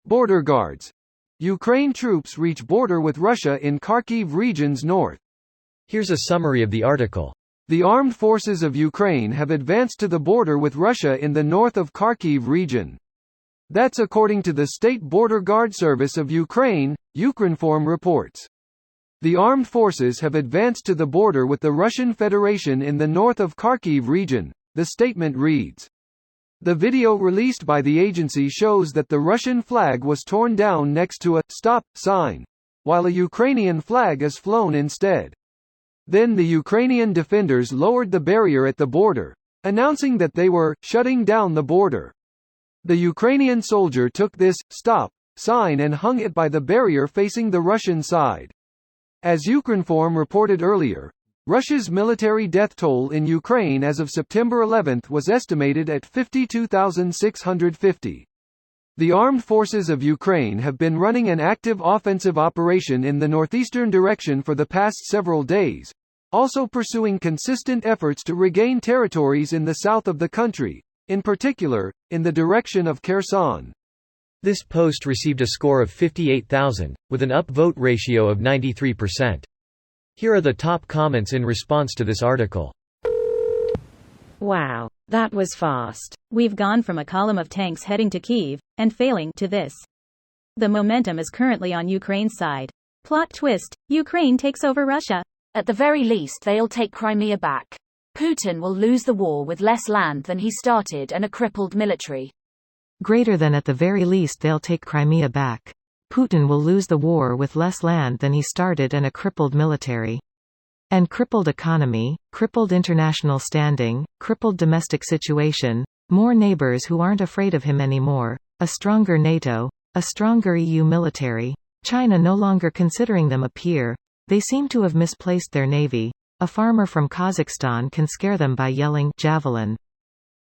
Border guards. Ukraine troops reach border with Russia in Kharkiv region's north. Here's a summary of the article. The armed forces of Ukraine have advanced to the border with Russia in the north of Kharkiv region. That's according to the State Border Guard Service of Ukraine, Ukrinform reports. The armed forces have advanced to the border with the Russian Federation in the north of Kharkiv region, the statement reads. The video released by the agency shows that the Russian flag was torn down next to a «stop» sign, while a Ukrainian flag is flown instead. Then the Ukrainian defenders lowered the barrier at the border, announcing that they were shutting down the border. The Ukrainian soldier took this «stop» sign and hung it by the barrier facing the Russian side. As Ukrinform reported earlier, Russia's military death toll in Ukraine as of September 11 was estimated at 52,650. The armed forces of Ukraine have been running an active offensive operation in the northeastern direction for the past several days, also pursuing consistent efforts to regain territories in the south of the country, in particular, in the direction of Kherson. This post received a score of 58,000, with an upvote ratio of 93%. Here are the top comments in response to this article. Wow, that was fast. We've gone from a column of tanks heading to Kyiv, and failing, to this. The momentum is currently on Ukraine's side. Plot twist, Ukraine takes over Russia. At the very least they'll take Crimea back. Putin will lose the war with less land than he started and a crippled military. Greater than at the very least they'll take Crimea back. Putin will lose the war with less land than he started and a crippled military. And crippled economy, crippled international standing, crippled domestic situation, more neighbors who aren't afraid of him anymore, a stronger NATO, a stronger EU military, China no longer considering them a peer, they seem to have misplaced their navy, a farmer from Kazakhstan can scare them by yelling, javelin.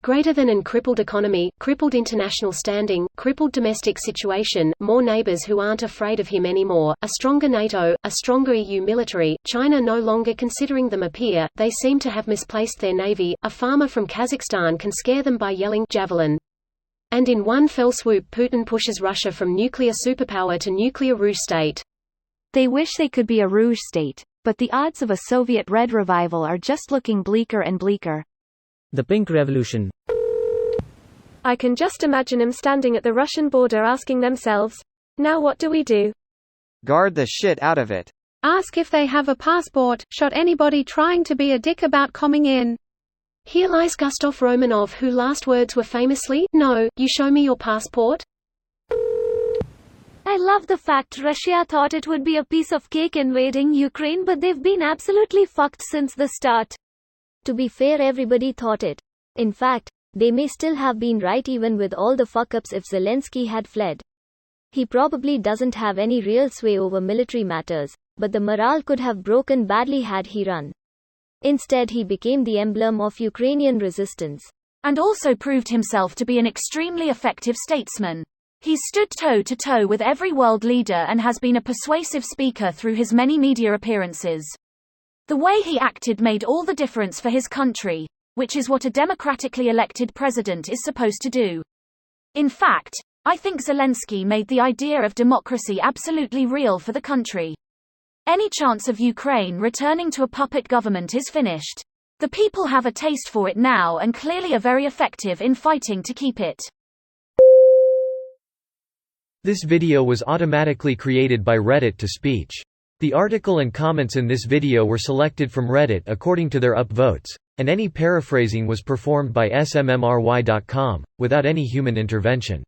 Greater than and crippled economy, crippled international standing, crippled domestic situation, more neighbors who aren't afraid of him anymore, a stronger NATO, a stronger EU military, China no longer considering them a peer, they seem to have misplaced their navy, a farmer from Kazakhstan can scare them by yelling, javelin. And in one fell swoop Putin pushes Russia from nuclear superpower to nuclear rouge state. They wish they could be a rouge state, but the odds of a Soviet red revival are just looking bleaker and bleaker. The Pink Revolution. I can just imagine them standing at the Russian border asking themselves, now what do we do? Guard the shit out of it. Ask if they have a passport, shot anybody trying to be a dick about coming in. Here lies Gustav Romanov, whose last words were famously, no, you show me your passport? I love the fact Russia thought it would be a piece of cake invading Ukraine, but they've been absolutely fucked since the start. To be fair, everybody thought it. In fact, they may still have been right even with all the fuck-ups if Zelensky had fled. He probably doesn't have any real sway over military matters, but the morale could have broken badly had he run. Instead he became the emblem of Ukrainian resistance. And also proved himself to be an extremely effective statesman. He's stood toe-to-toe with every world leader and has been a persuasive speaker through his many media appearances. The way he acted made all the difference for his country, which is what a democratically elected president is supposed to do. In fact, I think Zelensky made the idea of democracy absolutely real for the country. Any chance of Ukraine returning to a puppet government is finished. The people have a taste for it now and clearly are very effective in fighting to keep it. This video was automatically created by Reddit to speech. The article and comments in this video were selected from Reddit according to their upvotes, and any paraphrasing was performed by smmry.com, without any human intervention.